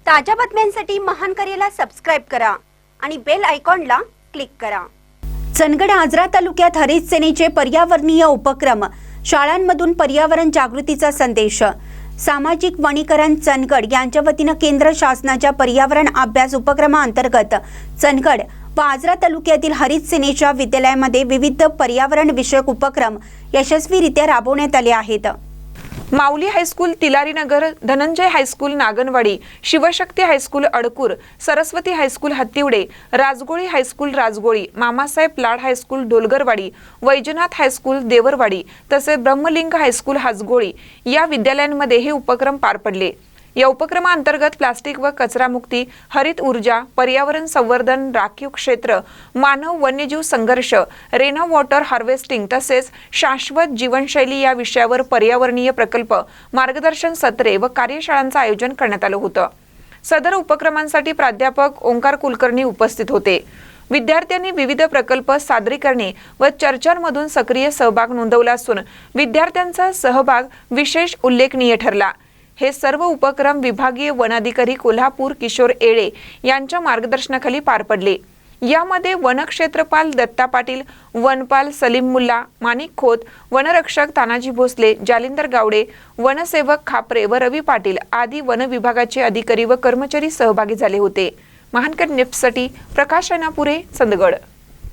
ताज्या बातम्यांसाठी महान करेला सबस्क्राइब करा आणि बेल आयकॉनला क्लिक करा। चंदगड आजरा तालुक्यात हरित सेनेचे पर्यावरणीय उपक्रम, शाळांमधून पर्यावरण जागृतीचा संदेश। सामाजिक वनीकरण चंदगड यांच्या वतीने केंद्र शासनाच्या पर्यावरण अभ्यास उपक्रमांतर्गत चंदगड व आजरा तालुक्यातील हरित सेनेच्या विद्यालयामध्ये विविध पर्यावरण विषयक उपक्रम यशस्वीरित्या राबवण्यात आले आहेत। Mauli high school Tilarinagar, Dhananjay high school Naganwadi, Shivshakti high school Adkur, Saraswati high school Hattiwade, Rajgoli high school Rajgoli, Mamasaheb Lad high school Dolgarwadi, Vaijnath high school Devarwadi तसेच ब्रह्मलिंग हायस्कूल हाजगोळी या विद्यालयांमध्ये हे उपक्रम पार पडले। या उपक्रमांतर्गत प्लास्टिक व कचरा मुक्ती, हरित ऊर्जा, पर्यावरण संवर्धन, राखीव क्षेत्र, मानव वन्यजीव संघर्ष, रेन वॉटर हार्वेस्टिंग तसेच शाश्वत जीवनशैली या विषयावर पर्यावरणीय प्रकल्प, मार्गदर्शन सत्रे व कार्यशाळांचे आयोजन करण्यात आले होते। सदर उपक्रमांसाठी प्राध्यापक ओंकार कुलकर्णी उपस्थित होते। विद्यार्थ्यांनी विविध प्रकल्प, सादरीकरणे व चर्चांमधून सक्रिय सहभाग नोंदवला असून विद्यार्थ्यांचा सहभाग विशेष उल्लेखनीय ठरला। हे सर्व उपक्रम विभागीय वनाधिकारी कोल्हापूर किशोर येळे यांच्या मार्गदर्शनाखाली पार पडले। यामध्ये वनक्षेत्रपाल दत्ता पाटील, वनपाल सलीम मुल्ला, माणिक खोत, वनरक्षक तानाजी भोसले, जालिंदर गावडे, वनसेवक खापरे व रवी पाटील आदी वन विभागाचे अधिकारी व कर्मचारी सहभागी झाले होते। महानकर न्यूजसाठी प्रकाश राणापुरे, चंदगड।